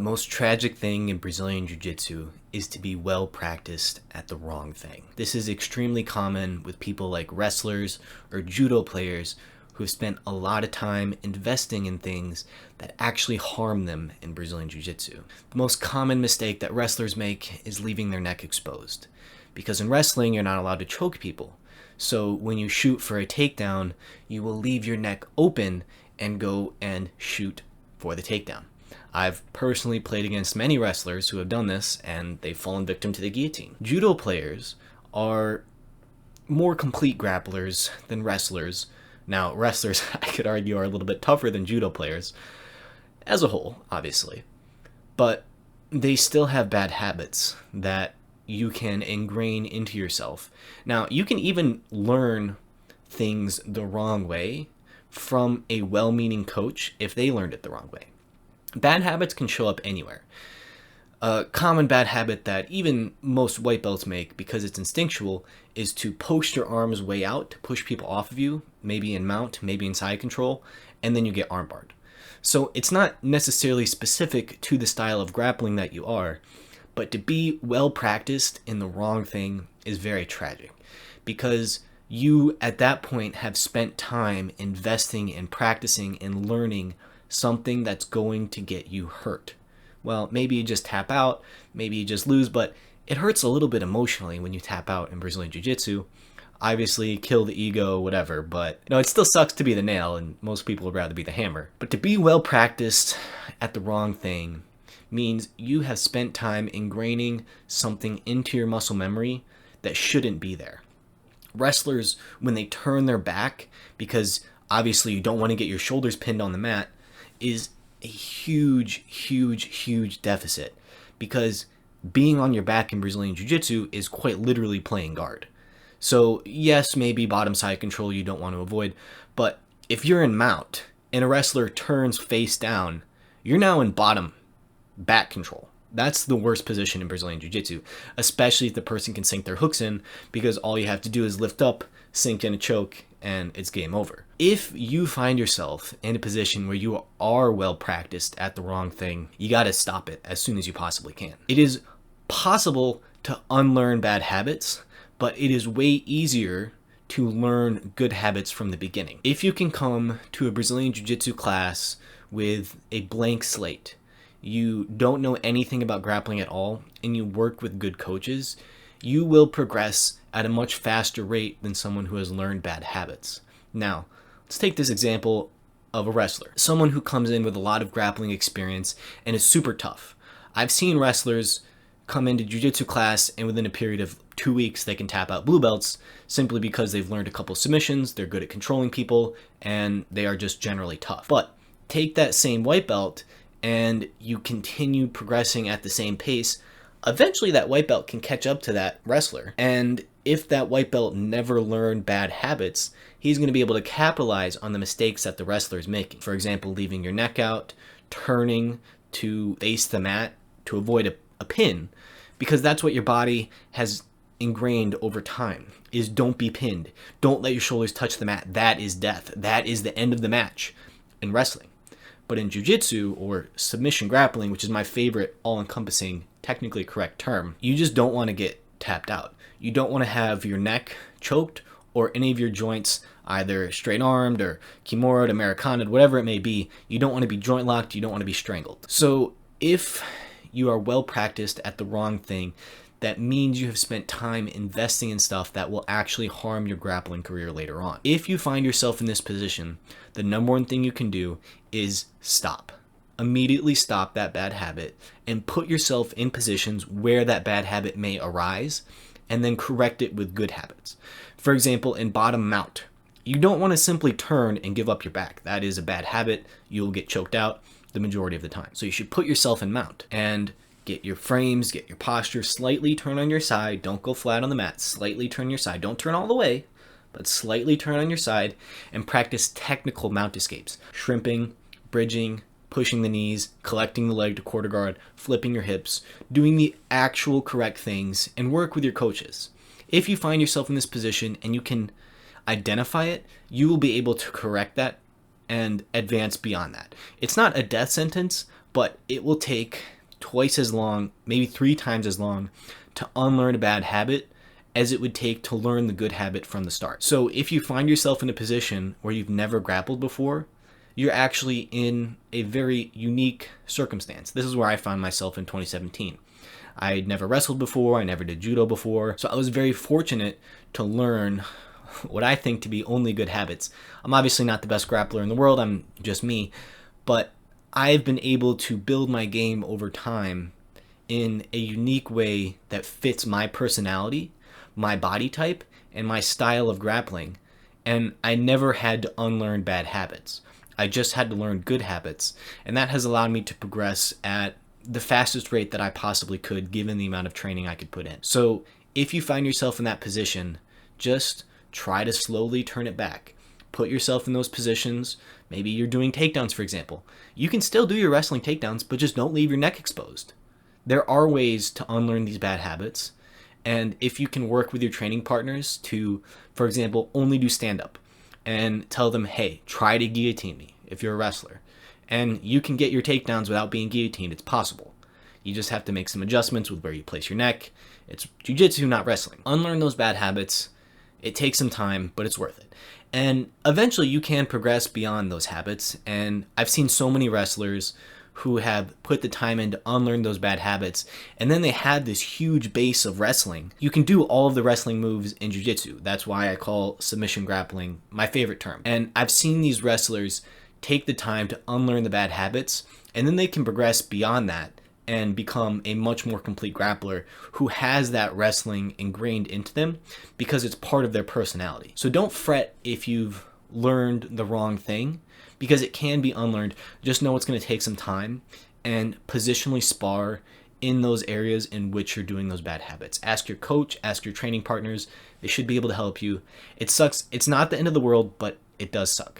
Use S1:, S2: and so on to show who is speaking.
S1: most tragic thing in Brazilian Jiu-Jitsu is to be well practiced at the wrong thing. This is extremely common with people like wrestlers or judo players who have spent a lot of time investing in things that actually harm them in Brazilian Jiu-Jitsu. The most common mistake that wrestlers make is leaving their neck exposed. Because in wrestling, you're not allowed to choke people. So when you shoot for a takedown, you will leave your neck open and go and shoot for the takedown. I've personally played against many wrestlers who have done this, and they've fallen victim to the guillotine. Judo players are more complete grapplers than wrestlers. Now, wrestlers, I could argue, are a little bit tougher than judo players, as a whole, obviously. But they still have bad habits that you can ingrain into yourself. Now, you can even learn things the wrong way from a well-meaning coach if they learned it the wrong way. Bad habits can show up anywhere. A common bad habit that even most white belts make, because it's instinctual, is to post your arms way out to push people off of you, maybe in mount, maybe in side control, and then you get armbarred. So it's not necessarily specific to the style of grappling that you are, but to be well practiced in the wrong thing is very tragic, because you at that point have spent time investing in practicing and learning something that's going to get you hurt. Well, maybe you just tap out, maybe you just lose, but it hurts a little bit emotionally when you tap out in Brazilian Jiu-Jitsu. Obviously, kill the ego, whatever, but it still sucks to be the nail, and most people would rather be the hammer. But to be well practiced at the wrong thing means you have spent time ingraining something into your muscle memory that shouldn't be there. Wrestlers, when they turn their back, because obviously you don't want to get your shoulders pinned on the mat, is a huge, huge, huge deficit, because being on your back in Brazilian Jiu-Jitsu is quite literally playing guard. So yes, maybe bottom side control you don't want to avoid, but if you're in mount and a wrestler turns face down, you're now in bottom back control. That's the worst position in Brazilian Jiu-Jitsu, especially if the person can sink their hooks in, because all you have to do is lift up, sink in a choke, and it's game over. If you find yourself in a position where you are well practiced at the wrong thing, you got to stop it as soon as you possibly can. It is possible to unlearn bad habits, but it is way easier to learn good habits from the beginning. If you can come to a Brazilian Jiu-Jitsu class with a blank slate, you don't know anything about grappling at all, and you work with good coaches, you will progress at a much faster rate than someone who has learned bad habits. Now, let's take this example of a wrestler, someone who comes in with a lot of grappling experience and is super tough. I've seen wrestlers come into jiu-jitsu class, and within a period of 2 weeks they can tap out blue belts simply because they've learned a couple submissions, they're good at controlling people, and they are just generally tough. But take that same white belt and you continue progressing at the same pace, eventually that white belt can catch up to that wrestler. And if that white belt never learned bad habits, he's going to be able to capitalize on the mistakes that the wrestler is making. For example, leaving your neck out, turning to face the mat to avoid a pin, because that's what your body has ingrained over time, is don't be pinned. Don't let your shoulders touch the mat. That is death. That is the end of the match in wrestling. But in jiu-jitsu, or submission grappling, which is my favorite all-encompassing, technically correct term, you just don't want to get tapped out. You don't want to have your neck choked or any of your joints either straight-armed or kimura, Americana, whatever it may be. You don't want to be joint locked. You don't want to be strangled. So if you are well practiced at the wrong thing, that means you have spent time investing in stuff that will actually harm your grappling career later on. If you find yourself in this position, the number one thing you can do is stop. Immediately stop that bad habit and put yourself in positions where that bad habit may arise, and then correct it with good habits. For example, in bottom mount, you don't want to simply turn and give up your back. That is a bad habit. You'll get choked out the majority of the time. So you should put yourself in mount and get your frames, get your posture, slightly turn on your side. Don't go flat on the mat. Slightly turn your side. Don't turn all the way, but slightly turn on your side, and practice technical mount escapes. Shrimping, bridging, pushing the knees, collecting the leg to quarter guard, flipping your hips, doing the actual correct things, and work with your coaches. If you find yourself in this position and you can identify it, you will be able to correct that and advance beyond that. It's not a death sentence, but it will take twice as long, maybe 3 times as long to unlearn a bad habit as it would take to learn the good habit from the start. So if you find yourself in a position where you've never grappled before, you're actually in a very unique circumstance. This is where I found myself in 2017. I'd never wrestled before, I never did judo before, so I was very fortunate to learn what I think to be only good habits. I'm obviously not the best grappler in the world, I'm just me, but I've been able to build my game over time in a unique way that fits my personality, my body type, and my style of grappling, and I never had to unlearn bad habits. I just had to learn good habits, and that has allowed me to progress at the fastest rate that I possibly could given the amount of training I could put in. So if you find yourself in that position, just try to slowly turn it back. Put yourself in those positions. Maybe you're doing takedowns, for example. You can still do your wrestling takedowns, but just don't leave your neck exposed. There are ways to unlearn these bad habits. And if you can work with your training partners to, for example, only do stand-up and tell them, hey, try to guillotine me if you're a wrestler. And you can get your takedowns without being guillotined. It's possible. You just have to make some adjustments with where you place your neck. It's jiu-jitsu, not wrestling. Unlearn those bad habits. It takes some time, but it's worth it. And eventually you can progress beyond those habits. And I've seen so many wrestlers who have put the time in to unlearn those bad habits, and then they had this huge base of wrestling. You can do all of the wrestling moves in jiu-jitsu. That's why I call submission grappling my favorite term. And I've seen these wrestlers take the time to unlearn the bad habits, and then they can progress beyond that and become a much more complete grappler who has that wrestling ingrained into them because it's part of their personality. So don't fret if you've learned the wrong thing, because it can be unlearned. Just know it's going to take some time, and positionally spar in those areas in which you're doing those bad habits. Ask your coach, ask your training partners. They should be able to help you. It sucks. It's not the end of the world, but it does suck.